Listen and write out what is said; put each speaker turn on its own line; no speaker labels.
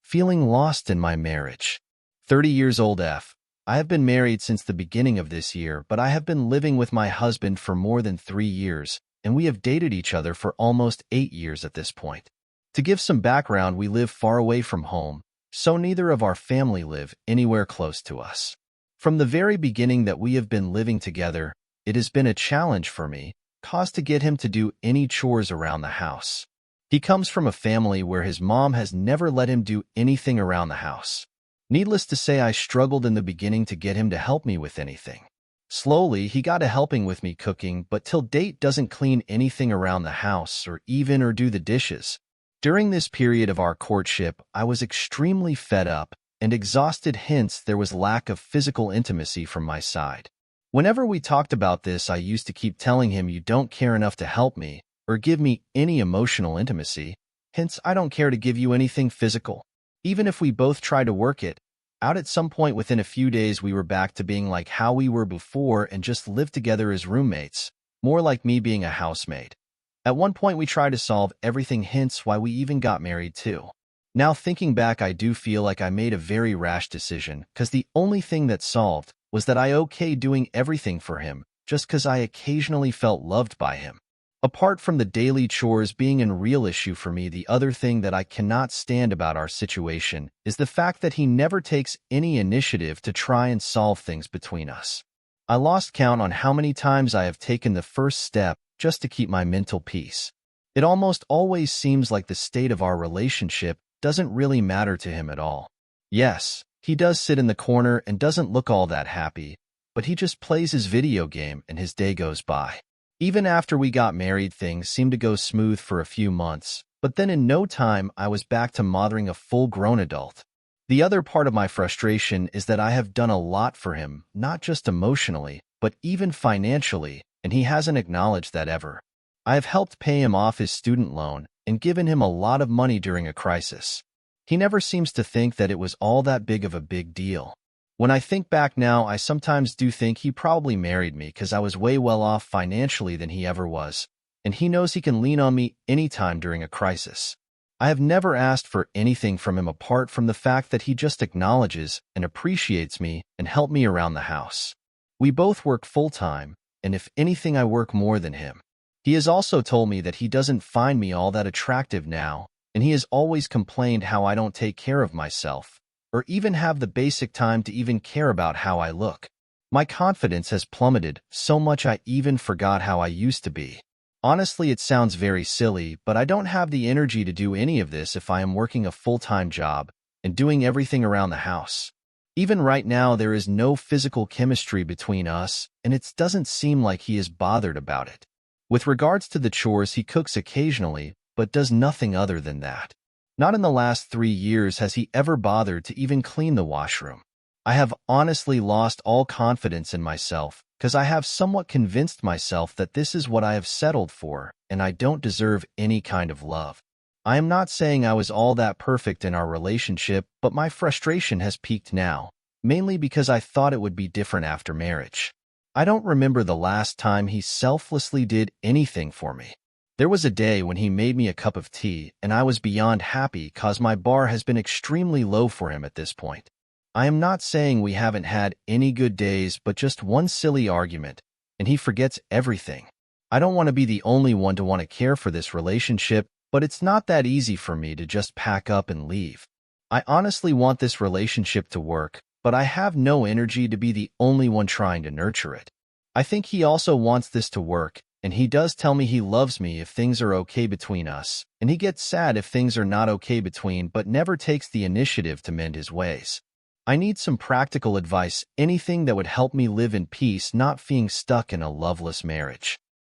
Feeling lost in my marriage. 30 years old F. I have been married since the beginning of this year, but I have been living with my husband for more than 3 years, and we have dated each other for almost 8 years at this point. To give some background, we live far away from home, so neither of our family live anywhere close to us. From the very beginning that we have been living together, it has been a challenge for me, caused to get him to do any chores around the house. He comes from a family where his mom has never let him do anything around the house. Needless to say, I struggled in the beginning to get him to help me with anything. Slowly, he got to helping with me cooking, but till date doesn't clean anything around the house or do the dishes. During this period of our courtship, I was extremely fed up and exhausted, hence there was lack of physical intimacy from my side. Whenever we talked about this, I used to keep telling him, "You don't care enough to help me or give me any emotional intimacy, hence I don't care to give you anything physical." Even if we both tried to work it out, at some point within a few days we were back to being like how we were before and just lived together as roommates, more like me being a housemaid. At one point we tried to solve everything, hence why we even got married too. Now thinking back, I do feel like I made a very rash decision, because the only thing that solved was that I okayed doing everything for him just because I occasionally felt loved by him. Apart from the daily chores being a real issue for me, the other thing that I cannot stand about our situation is the fact that he never takes any initiative to try and solve things between us. I lost count on how many times I have taken the first step just to keep my mental peace. It almost always seems like the state of our relationship doesn't really matter to him at all. Yes, he does sit in the corner and doesn't look all that happy, but he just plays his video game and his day goes by. Even after we got married, things seemed to go smooth for a few months, but then in no time I was back to mothering a full-grown adult. The other part of my frustration is that I have done a lot for him, not just emotionally, but even financially, and he hasn't acknowledged that ever. I have helped pay him off his student loan and given him a lot of money during a crisis. He never seems to think that it was all that big of a big deal. When I think back now, I sometimes do think he probably married me because I was way well off financially than he ever was, and he knows he can lean on me anytime during a crisis. I have never asked for anything from him apart from the fact that he just acknowledges and appreciates me and helps me around the house. We both work full-time, and if anything I work more than him. He has also told me that he doesn't find me all that attractive now, and he has always complained how I don't take care of myself, or even have the basic time to even care about how I look. My confidence has plummeted so much I even forgot how I used to be. Honestly, it sounds very silly, but I don't have the energy to do any of this if I am working a full-time job and doing everything around the house. Even right now, there is no physical chemistry between us, and it doesn't seem like he is bothered about it. With regards to the chores, he cooks occasionally, but does nothing other than that. Not in the last 3 years has he ever bothered to even clean the washroom. I have honestly lost all confidence in myself because I have somewhat convinced myself that this is what I have settled for and I don't deserve any kind of love. I am not saying I was all that perfect in our relationship, but my frustration has peaked now, mainly because I thought it would be different after marriage. I don't remember the last time he selflessly did anything for me. There was a day when he made me a cup of tea, and I was beyond happy cause my bar has been extremely low for him at this point. I am not saying we haven't had any good days, but just one silly argument, and he forgets everything. I don't want to be the only one to want to care for this relationship, but it's not that easy for me to just pack up and leave. I honestly want this relationship to work, but I have no energy to be the only one trying to nurture it. I think he also wants this to work, and he does tell me he loves me if things are okay between us, and he gets sad if things are not okay between, but never takes the initiative to mend his ways. I need some practical advice, anything that would help me live in peace, not being stuck in a loveless marriage.